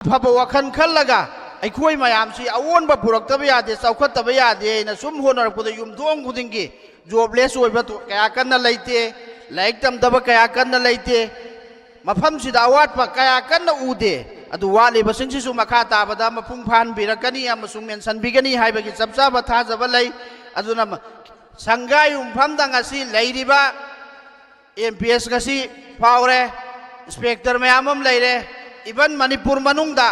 फब वखन खलगा अखोई मयामसी अवोनब पुरक्तब यादे चौखतब यादे सुम होनरपद युमथोंग खुदिंगी जॉबलेस होइबा कया कन्ना लेते लाइक तमदब कया कन्ना लेते मफमसिदा अवाटप कया कन्ना उदे अदु वालिबसिंगसिसु मखा ताबदा मफुंग फानबिरकनी अमसुंग मेंसनबिगनी हाइबगी चपचाब थाजब लै अदुना संगाई उमफमदा ngasi लैरिबा एमपीएस ngasi फावरे इंस्पेक्टर मयामम लैरे इवन मणिपुर मनुंगदा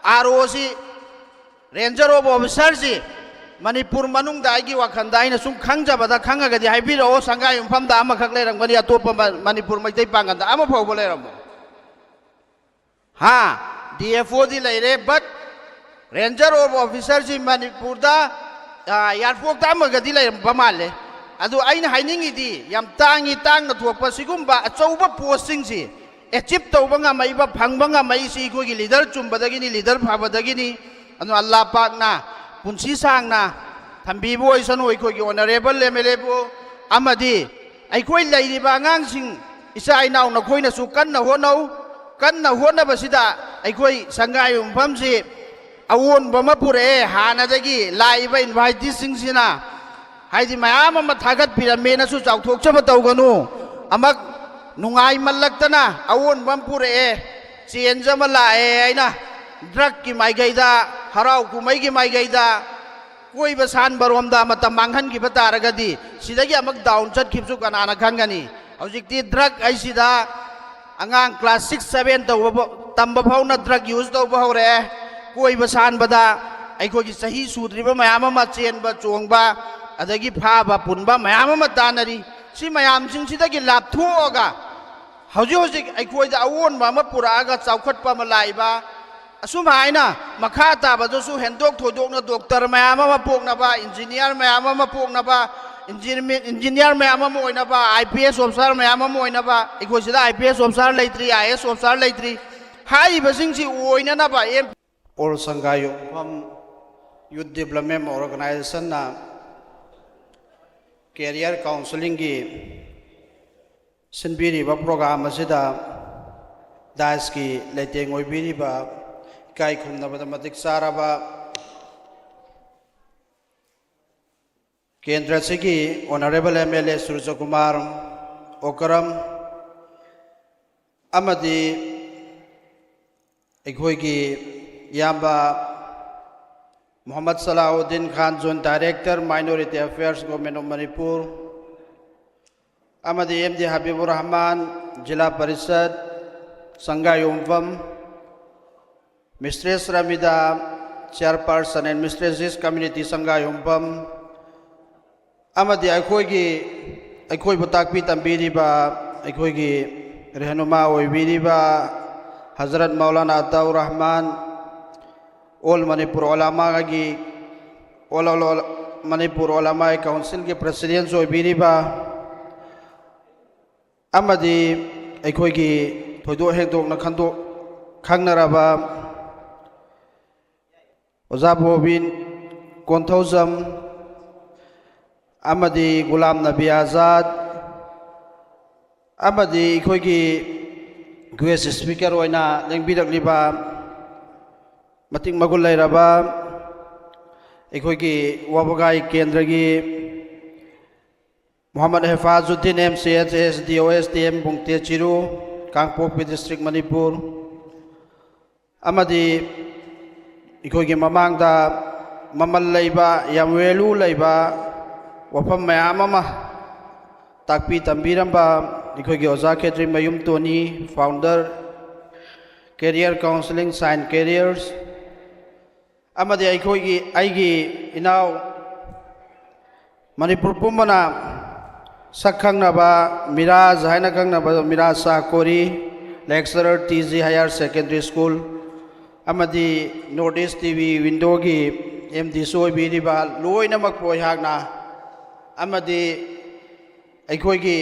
आरओसी रेंजर ऑफ ऑफिसर जी मणिपुर मनुंगदा आइगी वखंदा आइना सुम खंगजबदा खंगगदी हाइबिरो संगाई उमफमदा अमखक लेरंगबनी अतोप मणिपुर मैतै पांगदा अम फावब लेरमो हाँ डीएफओ दी लेरे बट रेंजर ऑफ ऑफिसर जी मणिपुर दा एयरपोर्ट दा अमगदी लेरंबा माले अदु आइना हाइनिंगिदी याम तांगी तांगना थोकपा सिगुंबा अचौबा पोस्टिंग जी एचिव तौबंगा मईबा फंगबंगा मईसी कोगी लीडर चुंबदगिनी लीडर फाबदगिनी अनु अल्लाह पाकना पुंसी सांगना थंबीबो ओइसन ओइ कोगी ऑनरेबल एमएलएबो अमदी अइखोइ लैरिबा आंगांसिंग इसा इनाउ नखोइना सु कन्ना होनबसिदा अइखोइ संगाई उमफमसि अवोनबा मपुरे हानादगी लाइबा इनवाइटिसिंगसिना हाइदि मयाम अमा थागत पिरमेनासु चाउथोकचबा तौगनु अमक नुंगाई मल्लक्तना अवोन बमपुरे चेंज अमा लाए आइना ड्रग की माइगैदा हराउ कुमै की माइगैदा कोइबा सान बरोमदा मतम मांगहन की बतारगदी सिदगी अमक डाउन चटखिबसु कनाना खंगनी हौजिकती ड्रग आइसिदा अंगांग क्लास 6 7 तंबा फाउना ड्रग यूज तौबा हौरे कोइबा सान बदा अइखोगी सही सुद्रिबा मयाम अमा चेनबा चोंगबा अदगी फाबा पुनबा मयाम अमा तानरी सि मयाम सिंगसिदगी लापथोगा हौजिक हौजिक अइखोइदा अवोनबा अमा पुरागा चाउखटपा अमा लाइबा असुम हाइना मखा ताबदसु हेंदोक थोदोकना डॉक्टर मयाम अमा पोकनबा इंजीनियर मयाम अमा पोकनबा इंजीनियर मयाम अमा ओइनबा आईपीएस ऑफिसर मयाम अमा ओइनबा अइखोइसिदा आईपीएस ऑफिसर लेत्रि आईएएस ऑफिसर लेत्रि हाइबसिंगसि ओइननबा एम और संगायो हम यूथ डेवलपमेंट ऑर्गेनाइजेशन ना कैरियर काउंसलिंग की सिनबीरीबा प्रोग्राम असिदा दास की लेटेंग ओइबीरीबा काई खुमनबदा मतिक साराबा केंद्र से ऑनरेबल एमएलए सूर्य कुमार ओकरम अमदी अखोई याबा Mohammad Salauddin Khan zone director minority affairs government of Manipur अमदी एमडी हबीबुर रहमान जिला परिषद संगाई उमफम mistress Ramida chairperson and mistresses community Sangai उमफम अमदी अखोई ताकपी तंबीरीबा अखोई रहनुमा ओइबीरीबा हजरत मौलाना अताउर रहमान ऑल मणिपुर ओलामा की ऑल मणिपुर ओलामा काउंसिल के प्रेसिडेंट ओइबीरीबा अमदी अखोई थोदो हेदोकना खंगनरबा ओजा बोबिन कोंथौजम अमदी गुलाम नबी आजाद अमदी अखोई गेस्ट स्पीकर होना लेंबीरक्लिबा मतिक मगुल लेरबा अखोई वाबगाई केंद्र की मोहम्मद हिफाजुद्दीन MCHS DOSTM बुंगते चिरू कांगपोकपी डिस्ट्रिक्ट मणिपुर अमदी अखोई ममांगदा ममल लेबा याम वेलू लेबा वफम मयाम अमा ताकपी तंबीरंबा अखोई ओजा Khetrimayum Tony founder career counselling sign careers अमदी अखोई इनाव मणिपुर पुमना सखंगनबा मिराज हाइना खंगनबा Miraj Shah Kori lecturer TG higher secondary school अमदी नॉर्थ ईस्ट टीवी विंडो की MD सोइबीरीबा लोइनमक पोयहागना अमदी अखोई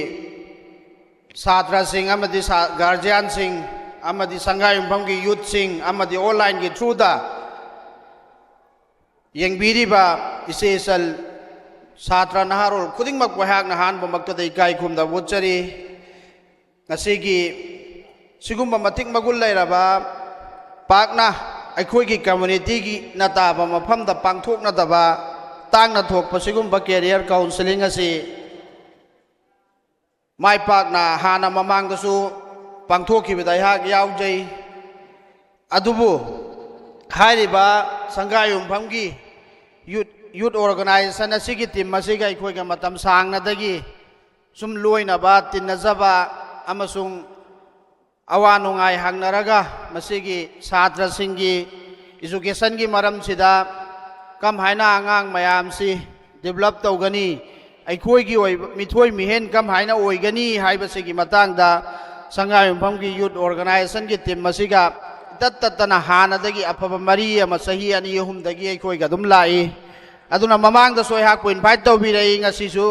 छात्र सिंह अमदी गार्जियन सिंह अमदी संगाई उमफम की यूथ सिंह अमदी ऑनलाइन की थ्रू दा यंगबीरीबा इसे सल छात्र नहारोल खुदिंगमक पोयहाग नहानबमक्तदा इकाई खुमदा वोचरी ngasi gi sigumba matik magul lairaba पाकना अखोई कम्युनिटी की नताब मफम पांथोकनदब तांगना थोकप सिगुंबा कैरियर काउंसलिंग असी माई पाकना हाना ममांगदसु पांथोखिबदा अइहाक यावजै अदुबु हारिबा संगायुमफमगी यूथ ऑर्गेनाइजेशन असिगी टीम असिगा अखोइगा मतम सांगनादगी सुम लोइनबा तिन्नजबा अमसुंग अवा नुंगाई हांगनरगा मसिगी छात्रसिंगी एजुकेशन की मरमसिदा कम हाइना आंगांग मयामसी डेवलप तौगनी अखोइगी मिथोइ मिहेन कम हाइना ओइगनी हाइबसिगी मतंगदा संगायुमफम की यूथ ऑर्गेनाइजेशन की टीम मसिगा तत्तना हानदगी अफब मरी अमा सही अनि अहुमदगी अखोइगा दुम लाई अदुना ममांगदा सोइहाकपु इनवाइट तौबिरई ngasisu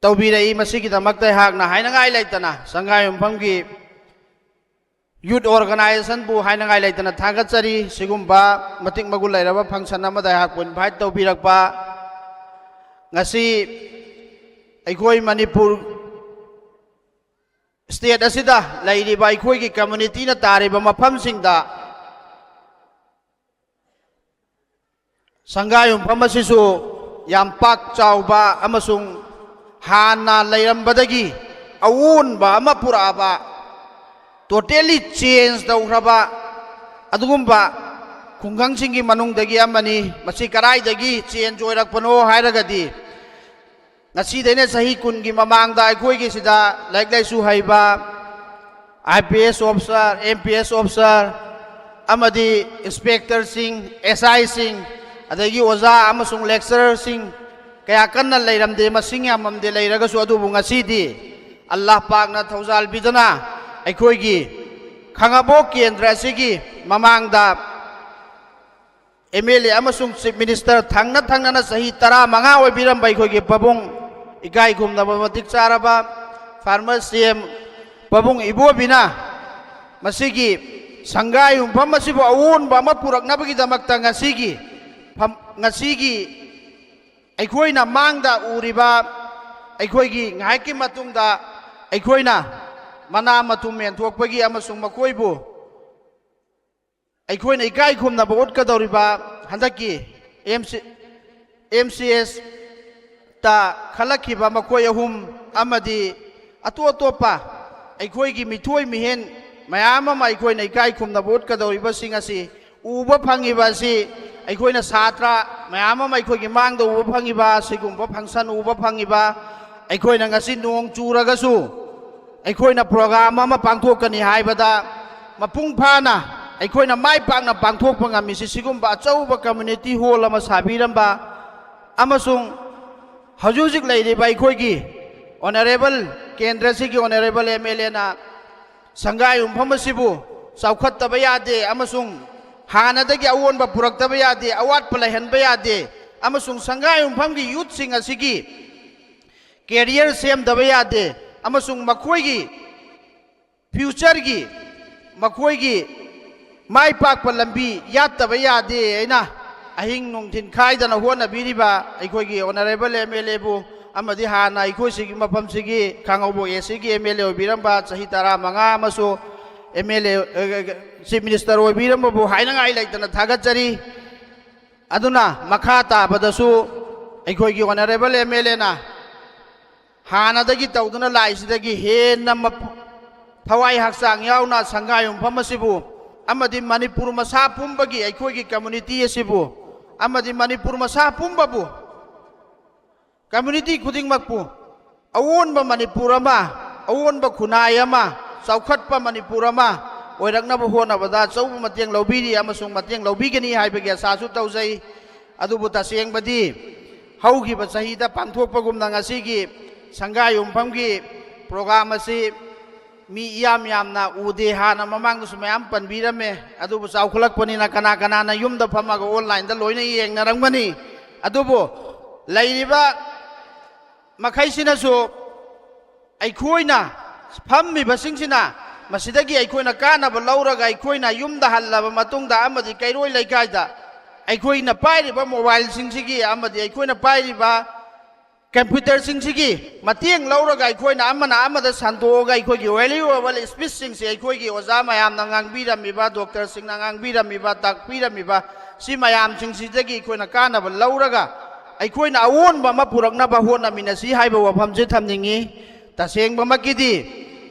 तौबिरई मसिगिदमक्ता हाकना हाइनगाई लेतना संगायुमफम की यूथ ऑर्गेनाइजेशन बु हाइनगाई लेतना थागतचरी सिगुंबा मतिक मगुल लेरबा फंक्शन अमदा हाकपु इनवाइट तौबिरकपा ngasi अखोई मणिपुर स्टेट असिदा लेरिबा अखोई कम्युनिटी ना तारिबा मफमसिंगदा संगायुमफम असिसु याम पाक चाउबा अमसुंग हाना लेरंबदगी अवुनबा अमा पुराबा टोटली चेंज तौख्रबा अदुगुंबा खुंगंसिंगी मनुंगदगी अमनी मसी कराइदगी change ओइरकपनो हाइरगदी ngasidaina sahi kungi mamangda akhoi sida laik laisu haiba IPS officer MPS officer amadi inspector sing SI sing adagi oza amasung lecturer sing kaya kanna leiramde masing yamamde leiragasu adubu ngasidi Allah pakna thaujal bidana akhoi gi khangabo kendra sigi mamangda MLA amasung chief minister thangna na sahi tara manga oibiram bai khoi gi pabung इकाई घूमनब मतिक चारबा farmer CM Pabung इबोबिना मसिगी संगायुमफम मसिबु अवुनबा अमा पुरकनबगिदमक्ता ngasiगी अखोइना मांगदा उरिबा अखोइगी ngaiki matungda अखोइना मना मतुम मेनथोकपगी अमसुंग मखोइबु अखोइना इकाई घूमनब उटकदौरिबा हंदकी MCS ता खलखिबा मखोइ अहुम अमदी अतो अतोपा अखोइगी मिथोइ मिहेन मयाम अमा अखोइना इकाई खुमना उटकदौरिबा सिंग असि उबा फंगिबा असि अखोइना छात्रा मयाम अमा अखोइगी मांगदा उबा फंगिबा सिगुंबा फंक्शन उबा फंगिबा अखोइना ngasi नोंग चुरगसु अखोइना प्रोग्राम अमा पांथोकनी हाइबदा मपुंग फाना अखोइना माइ पाकना पांथोकपा ngami सिगुंबा अचौबा कम्युनिटी हॉल अमा साबिरंबा अमसुंग हजूजिक लेरिबा अखोइगी ऑनरेबल केंद्र सिगी ऑनरेबल MLA ना संगायुमफम असिबु चौखत्तबा यादे अमसुंग हानदगी अवोनबा पुरक्तबा यादे अवाटपा लैहनबा यादे अमसुंग संगायुमफम की यूथ सिंग असिगी कैरियर सेमदबा यादे अमसुंग मखोइगी फ्यूचर की मखोइगी माइ पाकपा लंबी यातबा यादे ऐना अहिंग नोंथिन खाइदना होनबीरिबा अखोइगी ऑनरेबल MLA बु अमदि हाना अखोइसिगी मफमसिगी खांगौबो एसिगी MLA ओबिरंबा सही तरा मंगा अमसो MLA चीफ मिनिस्टर ओबिरंबो हाइनगाई लेतना थागतचरी अदुना मखा ताबदसु अखोइगी ऑनरेबल MLA ना हानादगी तौदुना लाइसिदगी हेन्ना थवाई हक्सांग याउना संगायुमफम असिबु अमदि मणिपुर मसा पुंबगी अखोइगी कम्युनिटी असिबु अमदि मणिपुर मसा पुंबबु कम्युनिटी खुदिंगमकपु अवोनबा मणिपुर अमा अवोनबा खुनाय अमा चौखटपा मणिपुर अमा ओइरकनबा होनबदा चौब मतेंग लौबिरी अमसुंग मतेंग लौबिगनी हाइबगे सासु तौजै अदुबु तसेंगबदी हौगिबा चहिदा पांथोकपगुमना ngasiगी संगायुमफमगी प्रोग्राम असि मी याम यामना उदे हाना ममांगसु मयाम पनबीरमे अदुबु चाउखलकपनिना कना कनाना युमदा फमागा ऑनलाइन दा लोइना येंगनरंगबनी अदुबु लैरिबा मखैसिनासु अखोइना फम्मिबसिंगसिना मसिदगी अखोइना कानाबा लौरगा अखोइना युमदा हल्लबा मतुंगदा अमदि कैरोइ लैकाइदा अखोइना पाइरिबा मोबाइल सिंगसिगी अमदि अखोइना पाइरिबा ꯀꯝꯄ꯭ꯌꯨꯇꯔꯁꯤꯡꯁꯤꯒꯤ ꯃꯇꯦꯡ ꯂꯧꯔꯒ ꯑꯩꯈꯣꯏꯅ ꯑꯃꯅ ꯑꯃꯗ ꯁꯟꯗꯣꯛꯑꯒ ꯑꯩꯈꯣꯏꯒꯤ ꯚꯦꯂꯨꯑꯦꯕꯜ ꯁ꯭ꯄꯤꯆꯁꯤꯡꯁꯦ ꯑꯩꯈꯣꯏꯒꯤ ꯑꯣꯖꯥ ꯃꯌꯥꯝꯅ ꯉꯥꯡꯕꯤꯔꯝꯃꯤꯕ ꯗꯣꯛꯇꯔꯁꯤꯡꯅ ꯉꯥꯡꯕꯤꯔꯝꯃꯤꯕ ꯇꯥꯛꯄꯤꯔꯝꯃꯤꯕ ꯁꯤ ꯃꯌꯥꯝꯁꯤꯡꯁꯤꯗꯒꯤ ꯑꯩꯈꯣꯏꯅ ꯀꯥꯟꯅꯕ ꯂꯧꯔꯒ ꯑꯩꯈꯣꯏꯅ ꯑꯑꯣꯟꯕ ꯑꯃ ꯄꯨꯔꯛꯅꯕ ꯍꯣꯠꯅꯃꯤꯟꯅꯁꯤ ꯍꯥꯏꯕ ꯋꯥꯐꯝꯁꯦ ꯊꯝꯅꯤꯡꯉꯤ ꯇꯁꯦꯡꯕꯃꯛꯀꯤꯗꯤ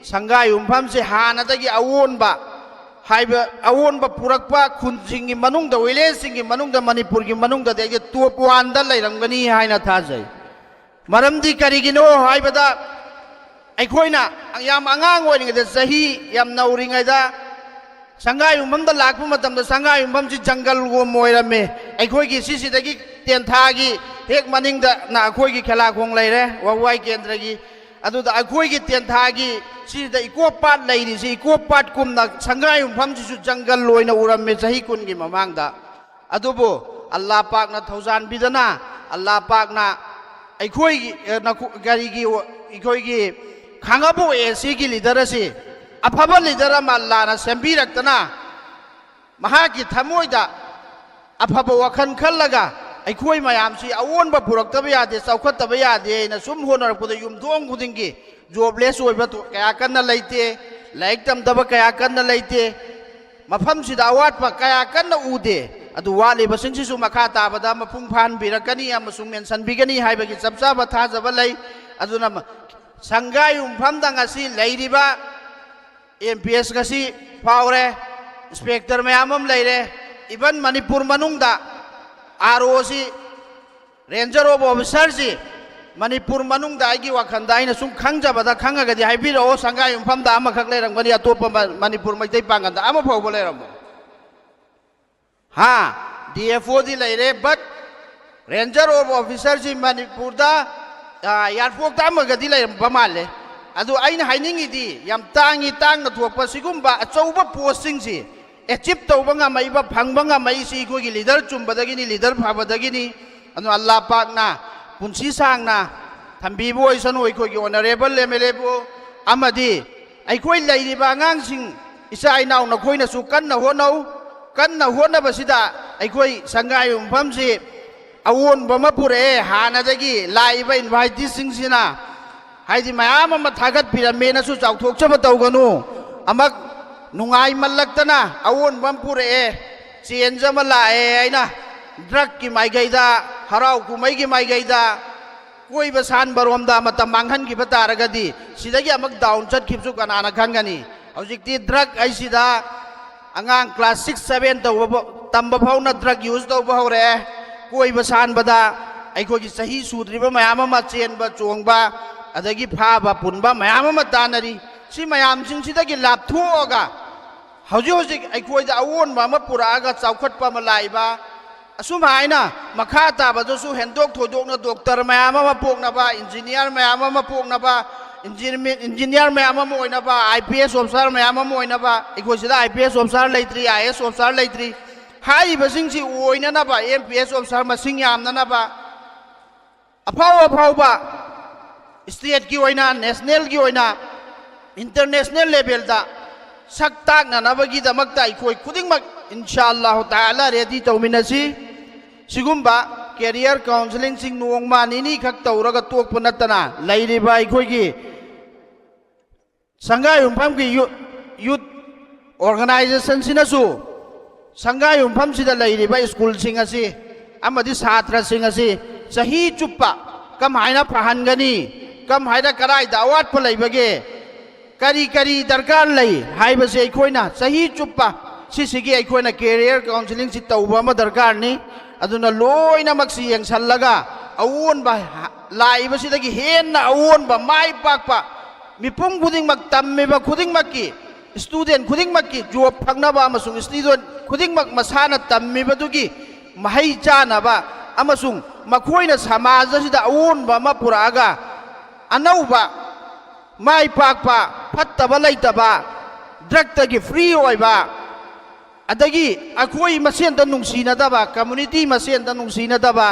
ꯁꯪꯒꯥꯏ ꯌꯨꯝꯐꯝꯁꯦ ꯍꯥꯟꯅꯗꯒꯤ ꯑꯑꯣꯟꯕ ꯄꯨꯔꯛꯄ ꯈꯨꯟꯁꯤꯡꯒꯤ ꯃꯅꯨꯡꯗ ꯚꯤꯂꯦꯖꯁꯤꯡꯒꯤ ꯃꯅꯨꯡꯗ ꯃꯅꯤꯄꯨꯔꯒꯤ ꯃꯅꯨꯡꯗꯗꯤ ꯑꯩꯒꯤ ꯇꯣꯞ 1ꯗ ꯂꯩꯔꯝꯒꯅꯤ ꯍꯥꯏꯅ ꯊꯥꯖꯩ ꯃꯔꯝꯗꯤ ꯀꯔꯤꯒꯤꯅꯣ ꯍꯥꯏꯕꯗ ꯑꯩꯈꯣꯏꯅ ꯌꯥꯝ ꯑꯉꯥꯡ ꯑꯣꯏꯔꯤꯉꯩꯗ ꯆꯍꯤ ꯌꯥꯝ ꯅꯧꯔꯤꯉꯩꯗ ꯁꯪꯒꯥꯏ ꯌꯨꯝꯐꯝꯗ ꯂꯥꯛꯄ ꯃꯇꯝꯗ ꯁꯪꯒꯥꯏ ꯌꯨꯝꯐꯝꯁꯤ ꯖꯪꯒꯜꯒꯨꯝ ꯑꯣꯏꯔꯝꯃꯦ ꯑꯩꯈꯣꯏꯒꯤ ꯁꯤꯁꯤꯗꯒꯤ ꯇꯦꯟꯊꯥꯒꯤ ꯍꯦꯛ ꯃꯅꯤꯡꯗꯅ ꯑꯩꯈꯣꯏꯒꯤ ꯈꯦꯂꯥꯈꯣꯡ ꯂꯩꯔꯦ ꯋꯥꯋꯥꯏ ꯀꯦꯟꯗ꯭ꯔꯒꯤ ꯑꯗꯨꯗ ꯑꯩꯈꯣꯏꯒꯤ ꯇꯦꯟꯊꯥꯒꯤ ꯁꯤꯗ ꯏꯀꯣꯞ ꯄꯥꯠ ꯂꯩꯔꯤꯁꯤ ꯏꯀꯣꯞ ꯄꯥꯠꯀꯨꯝꯅ ꯁꯪꯒꯥꯏ ꯌꯨꯝꯐꯝꯁꯤꯁꯨ ꯖꯪꯒꯜ ꯑꯣꯏꯅ ꯎꯔꯝꯃꯦ ꯆꯍꯤ 10ꯒꯤ ꯃꯃꯥꯡꯗ ꯑꯗꯨꯕꯨ ꯑꯜꯂꯥꯍ ꯄꯥꯛꯅ ꯊꯧꯖꯥꯟꯕꯤꯗꯅ ꯑꯜꯂꯥꯍ ꯄꯥꯛꯅ ꯑꯩꯈꯣꯏꯒꯤ ꯈꯥꯡꯉꯕꯣꯛ ꯑꯦꯁꯤꯒꯤ ꯂꯤꯗꯔ ꯑꯁꯤ ꯑꯐꯕ ꯂꯤꯗꯔ ꯑꯃ ꯑꯜꯂꯥꯍꯅ ꯁꯦꯝꯕꯤꯔꯛꯇꯅ ꯃꯍꯥꯛꯀꯤ ꯊꯃꯣꯏꯗ ꯑꯐꯕ ꯋꯥꯈꯜ ꯈꯜꯂꯒ ꯑꯩꯈꯣꯏ ꯃꯌꯥꯝꯁꯤ ꯑꯑꯣꯟꯕ ꯄꯨꯔꯛꯇꯕ ꯌꯥꯗꯦ ꯆꯥꯎꯈꯠꯇꯕ ꯌꯥꯗꯦ ꯍꯥꯏꯅ ꯁꯨꯝ ꯍꯣꯠꯅꯔꯛꯄꯗ ꯌꯨꯝꯊꯣꯡ ꯈꯨꯗꯤꯡꯒꯤ ꯖꯣꯕꯂꯦꯁ ꯑꯣꯏꯕ ꯀꯌా ꯀꯟꯅ ꯂꯩꯇꯦ ꯂꯥꯏꯔꯤꯛ ꯇꯝꯗꯕ ꯀꯌా ꯀꯟꯅ ꯂꯩꯇꯦ ꯃꯐꯝꯁꯤꯗ ꯑꯋꯥꯠꯄ ꯀꯌꯥ ꯀꯟꯅ ꯎꯗꯦ ꯑꯗꯨ ꯋꯥꯠꯂꯤꯕꯁꯤꯡꯁꯤꯁꯨ ꯃꯈꯥ ꯇꯥꯕꯗ ꯃꯄꯨꯡ ꯐꯥꯍꯟꯕꯤꯔꯛꯀꯅꯤ ꯑꯃꯁꯨꯡ ꯃꯦꯟꯁꯤꯟꯕꯤꯒꯅꯤ ꯍꯥꯏꯕꯒꯤ ꯆꯞ ꯆꯥꯕ ꯊꯥꯖꯕ ꯂꯩ ꯑꯗꯨꯅ ꯁꯪꯒꯥꯏ ꯌꯨꯝꯐꯝꯗ ꯉꯁꯤ ꯂꯩꯔꯤꯕ MPS ꯉꯁꯤ ꯐꯥꯎꯔꯦ ꯏꯟꯁꯄꯦꯛꯇꯔ ꯃꯌꯥꯝ ꯑꯃ ꯂꯩꯔꯦ ꯏꯚꯟ ꯃꯅꯤꯄꯨꯔ ꯃꯅꯨꯡꯗ ROꯁꯤ ꯔꯦꯟꯖꯔ ꯑꯣꯐ ꯑꯣꯐꯤꯁꯥꯔꯁꯤ ꯃꯅꯤꯄꯨꯔ ꯃꯅꯨꯡꯗ ꯑꯩꯒꯤ ꯋꯥꯈꯜꯗ ꯑꯩꯅ ꯁꯨꯝ ꯈꯪꯖꯕꯗ ꯈꯪꯉꯒꯗꯤ ꯍꯥꯏꯕꯤꯔꯛꯑꯣ ꯁꯪꯒꯥꯏ ꯌꯨꯝꯐꯝꯗ ꯑꯃꯈꯛ ꯂꯩꯔꯝꯒꯅꯤ ꯑꯇꯣꯞꯄ ꯃꯅꯤꯄꯨꯔ ꯃꯩꯇꯩ ꯄꯥꯡꯒꯟꯗ ꯑꯃ ꯐꯥꯎꯕ ꯂꯩꯔꯝꯃꯣ DFOꯗꯤ ꯂꯩꯔꯦ ꯕꯠ ꯔꯦꯟꯖꯔ ꯑꯣꯐ ꯑꯣꯐꯤꯁꯥꯔꯁꯤ ꯃꯅꯤꯄꯨꯔꯗ ꯏꯌꯥꯔꯄꯣꯔꯠꯇ ꯑꯃꯒꯗꯤ ꯂꯩꯔꯝꯕ ꯃꯥꯜꯂꯦ ꯑꯗꯨ ꯑꯩꯅ ꯍꯥꯏꯅꯤꯡꯉꯤꯗꯤ ꯌꯥꯝ ꯇꯥꯡꯅ ꯊꯣꯛꯄ ꯁꯤꯒꯨꯝꯕ ꯑꯆꯧꯕ ꯄꯣꯁꯁꯤꯡꯁꯤ ꯑꯦꯆꯤꯞ ꯇꯧꯕ ꯉꯝꯃꯛꯏꯕ ꯐꯪꯕ ꯉꯝꯃꯛꯏꯁꯤ ꯑꯩꯈꯣꯏꯒꯤ ꯂꯤꯗꯔ ꯆꯨꯝꯕꯗꯒꯤꯅꯤ ꯂꯤꯗꯔ ꯐꯕꯗꯒꯤꯅꯤ ꯑꯗꯨꯅ ꯑꯜꯂꯥꯍ ꯄꯥꯛꯅ ꯄꯨꯟꯁꯤ ꯁꯥꯡꯅ ꯊꯝꯕꯤꯕ ꯑꯣꯏꯁꯅꯨ ꯑꯩꯈꯣꯏꯒꯤ ꯑꯣꯅꯔꯦꯕꯜ MLAꯕꯨ ꯑꯃꯗꯤ ꯑꯩꯈꯣꯏ ꯂꯩꯔꯤꯕ ꯑꯉꯥꯡꯁꯤꯡ ꯏꯆꯥ ꯏꯅꯥꯎ ꯅꯈꯣꯏꯅꯁꯨ ꯀꯟꯅ ꯍꯣꯠꯅꯕꯁꯤꯗ ꯑꯩꯈꯣꯏ ꯁꯪꯒꯥꯏ ꯌꯨꯝꯐꯝꯁꯤ ꯑꯑꯣꯟꯕ ꯑꯃ ꯄꯨꯔꯛꯑꯦ ꯍꯥꯟꯅꯗꯒꯤ ꯂꯥꯛꯏꯕ ꯏꯟꯚꯥꯏꯇꯤꯁꯤꯡꯁꯤꯅ ꯍꯥꯏꯗꯤ ꯃꯌꯥꯝ ꯑꯃ ꯊꯥꯒꯠꯄꯤꯔꯝꯃꯦꯅꯁꯨ ꯆꯥꯎꯊꯣꯛꯆꯕ ꯇꯧꯒꯅꯨ ꯑꯃꯛ ꯅꯨꯡꯉꯥꯏꯃꯜꯂꯛꯇꯅ ꯑꯑꯣꯟꯕ ꯑꯃ ꯄꯨꯔꯛꯑꯦ ꯆꯦꯟꯖ ꯑꯃ ꯂꯥꯛꯑꯦ ꯑꯩꯅ ꯗ꯭ꯔꯒꯀꯤ ꯃꯥꯏꯀꯩꯗ ꯍꯔꯥꯎ ꯀꯨꯝꯍꯩꯒꯤ ꯃꯥꯏꯀꯩꯗ ꯀꯣꯏꯕ ꯁꯥꯟꯕꯔꯣꯝꯗ ꯃꯇꯝ ꯃꯥꯡꯍꯟꯈꯤꯕ ꯇꯥꯔꯒꯗꯤ ꯁꯤꯗꯒꯤ ꯑꯃꯨꯛ ꯗꯥꯎꯟ ꯆꯠꯈꯤꯕꯁꯨ ꯀꯅꯥꯅ ꯈꯪꯒꯅꯤ ꯍꯧꯖꯤꯛꯇꯤ ꯗ꯭ꯔꯒ ꯍꯥꯏꯁꯤꯗ ꯑꯉꯥꯡ ꯀ꯭ꯂꯥꯁ 6, 7 ꯇꯝꯕ ꯐꯥꯎꯅ ꯗ꯭ꯔꯒ ꯌꯨꯁ ꯇꯧꯕ ꯍꯧꯔꯛꯑꯦ ꯀꯣꯏꯕ ꯁꯥꯟꯕꯗ ꯑꯩꯈꯣꯏꯒꯤ ꯆꯍꯤ ꯁꯨꯗ꯭ꯔꯤꯕ ꯃꯌꯥꯝ ꯑꯃ ꯆꯦꯟꯕ ꯆꯣꯡꯕ ꯑꯗꯒꯤ ꯐꯥꯕ ꯄꯨꯟꯕ ꯃꯌꯥꯝ ꯑꯃ ꯇꯥꯟꯅꯔꯤ ꯁꯤ ꯃꯌꯥꯝꯁꯤꯡꯁꯤꯗꯒꯤ ꯂꯥꯞꯊꯣꯛꯑꯒ ꯍꯧꯖꯤꯛ ꯑꯩꯈꯣꯏꯗ ꯑꯑꯣꯟꯕ ꯑꯃ ꯄꯨꯔꯛꯑꯒ ꯆꯥꯎꯈꯠꯄ ꯑꯃ ꯂꯥꯛꯏꯕ ꯑꯁꯨꯝ ꯍꯥꯏꯅ ꯃꯈꯥ ꯇꯥꯕꯗꯁꯨ ꯍꯦꯟꯗꯣꯛ ꯊꯣꯏꯗꯣꯛꯅ ꯗꯣꯛꯇꯔ ꯃꯌꯥꯝ ꯑꯃ ꯄꯣꯛꯅꯕ ꯏꯟꯖꯤꯅꯤꯌꯥꯔ ꯃꯌꯥꯝ ꯑꯃ ꯄꯣꯛꯅꯕ ꯏꯟꯖꯤꯅꯤꯌꯥꯔ ꯃꯌꯥꯝ ꯑꯃ ꯑꯣꯏꯅꯕ IPS ꯑꯣꯐꯤꯁꯥꯔ ꯃꯌꯥꯝ ꯑꯃ ꯑꯣꯏꯅꯕ ꯑꯩꯈꯣꯏ ꯁꯤꯗ IPS ꯑꯣꯐꯤꯁꯥꯔ ꯂꯩꯇ꯭ꯔꯤ IAS ꯑꯣꯐꯤꯁꯥꯔ ꯂꯩꯇ꯭ꯔꯤ ꯍꯥꯏꯔꯤꯕꯁꯤꯡꯁꯤ ꯑꯣꯏꯅꯅꯕ MPS ꯑꯣꯐꯤꯁꯥꯔ ꯃꯁꯤꯡ ꯌꯥꯝꯅꯅꯕ ꯑꯐꯥꯎꯕ ꯁ꯭ꯇꯦꯠꯀꯤ ꯑꯣꯏꯅ ꯅꯦꯁꯅꯦꯜꯒꯤ ꯑꯣꯏꯅ ꯏꯟꯇꯔꯅꯦꯁꯅꯦꯜ ꯂꯦꯚꯦꯜꯗ ꯁꯛ ꯇꯥꯛꯅꯅꯕꯒꯤꯗꯃꯛꯇ ꯑꯩꯈꯣꯏ ꯈꯨꯗꯤꯡꯃꯛ ꯏꯟꯁꯥꯑꯜꯂꯥꯍꯨ ꯇꯥꯂꯥ ꯔꯦꯗꯤ ꯇꯧꯃꯤꯟꯅꯁꯤ ꯁꯤꯒꯨꯝꯕ ꯀꯦꯔꯤꯌꯔ ꯀꯥꯎꯟꯁꯤꯂꯤꯡꯁꯤꯡ ꯅꯣꯡꯃ ꯅꯤꯅꯤ ꯈꯛ ꯇꯧꯔꯒ ꯇꯣꯛꯄ ꯅꯠꯇꯅ ꯂꯩꯔꯤꯕ ꯑꯩꯈꯣꯏꯒꯤ ꯁꯪꯒꯥꯏ ꯌꯨꯝꯐꯝꯒꯤ ꯌꯨꯠ ꯑꯣꯔꯒꯅꯥꯏꯖꯦꯁꯟꯁꯤꯅꯁꯨ ꯁꯪꯒꯥꯏ ꯌꯨꯝꯐꯝꯁꯤꯗ ꯂꯩꯔꯤꯕ ꯁ꯭ꯀꯨꯜꯁꯤꯡ ꯑꯁꯤ ꯑꯃꯗꯤ ꯁꯥꯇ꯭ꯔꯁꯤꯡ ꯑꯁꯤ ꯆꯍꯤ ꯆꯨꯞꯄ ꯀꯃꯥꯏꯅ ꯐꯍꯟꯒꯅꯤ ꯀꯃꯥꯏꯅ ꯀꯗꯥꯏꯗ ꯑꯋꯥꯠꯄ ꯂꯩꯕꯒꯦ ꯀꯔꯤ ꯗꯔꯀꯥꯔ ꯂꯩ ꯍꯥꯏꯕꯁꯦ ꯑꯩꯈꯣꯏꯅ ꯆꯍꯤ ꯆꯨꯞꯄ ꯁꯤꯁꯤꯒꯤ ꯑꯩꯈꯣꯏꯅ ꯀꯦꯔꯤꯌꯔ ꯀꯥꯎꯟꯁꯤꯂꯤꯡꯁꯤ ꯇꯧꯕ ꯑꯃ ꯗꯔꯀꯥꯔꯅꯤ ꯑꯗꯨꯅ ꯂꯣꯏꯅꯃꯛꯁꯤ ꯌꯦꯡꯁꯜꯂꯒ ꯑꯑꯣꯟꯕ ꯂꯥꯛꯏꯕꯁꯤꯗꯒꯤ ꯍꯦꯟꯅ ꯑꯑꯣꯟꯕ ꯃꯥꯏ ꯄꯥꯛꯄ ꯃꯤꯄꯨꯝ ꯈꯨꯗꯤꯡꯃꯛ ꯇꯝꯃꯤꯕ ꯈꯨꯗꯤꯡꯃꯛꯀꯤ ꯁ꯭ꯇꯨꯗꯦꯟ ꯈꯨꯗꯤꯡꯃꯛꯀꯤ ꯖꯣꯕ ꯐꯪꯅꯕ ꯑꯃꯁꯨꯡ ꯁ꯭ꯇꯨꯗꯦꯟ ꯈꯨꯗꯤꯡꯃꯛ ꯃꯁꯥꯅ ꯇꯝꯃꯤꯕꯗꯨꯒꯤ ꯃꯍꯩ ꯆꯥꯅꯕ ꯑꯃꯁꯨꯡ ꯃꯈꯣꯏꯅ ꯁꯃꯥꯖ ꯑꯁꯤꯗ ꯑꯑꯣꯟꯕ ꯑꯃ ꯄꯨꯔꯛꯑꯒ ꯑꯅꯧꯕ ꯃꯥꯏ ꯄꯥꯛꯄ ꯐꯠꯇꯕ ꯂꯩꯇꯕ ꯗ꯭ꯔꯒꯇꯒꯤ ꯐ꯭ꯔꯤ ꯑꯣꯏꯕ ꯑꯗꯒꯤ ꯑꯩꯈꯣꯏ ꯃꯁꯦꯟꯗ ꯅꯨꯡꯁꯤꯅꯗꯕ ꯀꯝꯃꯨꯅꯤꯇꯤ ꯃꯁꯦꯟꯗ ꯅꯨꯡꯁꯤꯅꯗꯕ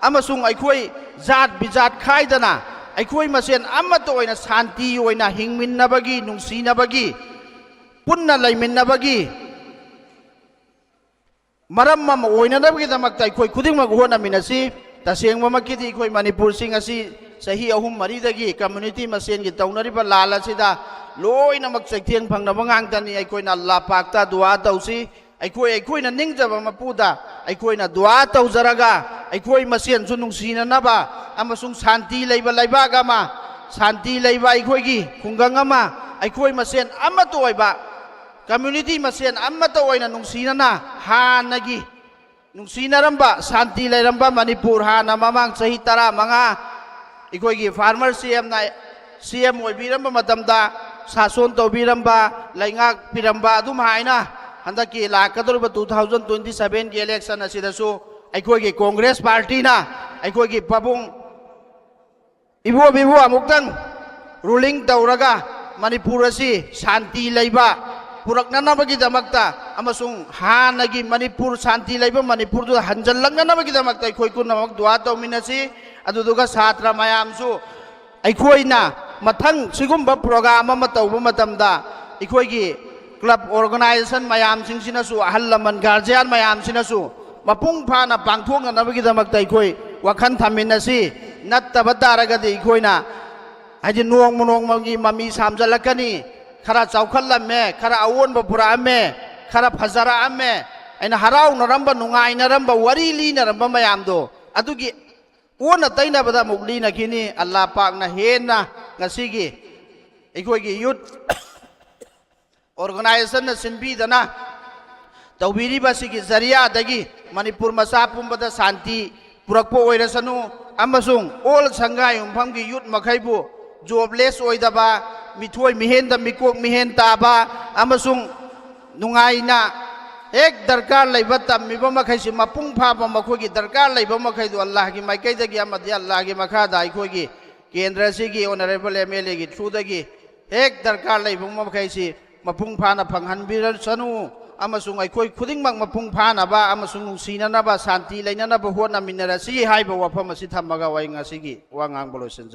ꯑꯃꯁꯨꯡ ꯑꯩꯈꯣꯏ ꯖꯥꯠ ꯕꯤꯖꯥꯠ ꯈꯥꯏꯗꯅ ꯑꯩꯈꯣꯏ ꯃꯁꯦꯟ ꯑꯃꯠꯇ ꯑꯣꯏꯅ ꯁꯥꯟꯇꯤ ꯑꯣꯏꯅ ꯍꯤꯡꯃꯤꯟꯅꯕꯒꯤ ꯅꯨꯡꯁꯤꯅꯕꯒꯤ ꯄꯨꯟꯅ ꯂꯩꯃꯤꯟꯅꯕꯒꯤ ꯃꯔꯝ ꯑꯃ ꯑꯣꯏꯅꯅꯕꯒꯤꯗꯃꯛꯇ ꯑꯩꯈꯣꯏ ꯈꯨꯗꯤꯡꯃꯛ ꯍꯣꯠꯅꯃꯤꯟꯅꯁꯤ तसेंगममक्कीदि अखोई मणिपुरसिंग असी चही अहुम मरीदगी कम्युनिटी मसेन की तौनरिबा लाल असिदा लोइनमक चैथेंग फंगनबा ngang अखोइना लापाक्ता दुआ तौसी अखोइना निंगजबा मपुदा अखोइना दुआ तौजरगा अखोइ मसेन सु नुंगसिननबा अमसुंग शांति लैबा लैबाग अमा शांति लैबा अखोइगी खुंगंग अमा अखोइ मसेन अमतो ओइबा कम्युनिटी मसेन अमतो ओइना नुंगसिनना हानगी नुंगसिनरंबा शांति लैरंबा मणिपुर हाना ममांग चही 15 अखोइगी फार्मर सीएम ओइबिरंबा मतमदा सासोन तौबिरंबा लैंगाक पिरंबा अदुम हाइना हंदकी लाकदोरबा 2027 की इलेक्शन असिदसु अखोइगी कांग्रेस पार्टी ना अखोइगी पबुंग इबो बिबो अमुक्तंग रूलिंग तौरगा मणिपुर असि शांति लैबा पुरक्ननबगिदमक्ता अमसुंग हानगी मणिपुर शांति लैबा मणिपुर दु हंजलंगनबगिदमक्ता अखोइ कुनमक दुआ तौमिनसि अदुदुगा छात्र मयामसु अखोइना मथंग सिगुम्बा प्रोग्राम अमा तौबा मतमदा अखोइगी क्लब ऑर्गेनाइजेशन मयाम सिंसिनसु अहल लमन गार्जियन मयाम सिनसु मपुंग फाना पांगथोंगनबगिदमक्ता अखोइ वखन थमिनसि नत्तबा तारगदि अखोइना हाजि नोंगमगी ममी सामजलकनी खरा चौखलमे खरा अवोनबा पुरामे खरा फजरामे अना हराउनरंबा नुंगाइनरंबा वरी लीनरंबा मयामदो अदुगी ओना तैनबदा मुगलीना खिनी अल्लाह पाकना हेना ngasiगी अखोइगी यूथ ऑर्गेनाइजेशन न सिनबीदना तौबिरिबासिगी जरियादगी मणिपुर मसा पुंबदा शांति पुरक्पो ओइरसनु अमसुंग ऑल संगाय उमफमगी यूथ मखैबु जॉबलेस ओइदबा मिथोय मिहेंदा मिकोक मिहेन ताबा अमसुंग नुंगाइना एक दरकार लैबा तमिबा मखैसि मपुंग फाबा मखोगी दरकार लैबा मखैदु अल्लाह की माइकैदगी अमदि अल्लाह की मखादा अखोगी केंद्र सिगी ऑनरेबल एमएलए की थ्रूदगी एक दरकार लैबा मखैसि मपुंग फाना फंगहनबिरसनु अमसुंग अखोइ खुदिंगमक मपुंग फानाबा अमसुंग नुंसिननाबा शांति लैननाबा होनामिनरसि हाइबा वफम असि थमगा वाइंगासिगी वांगांग बोलोसन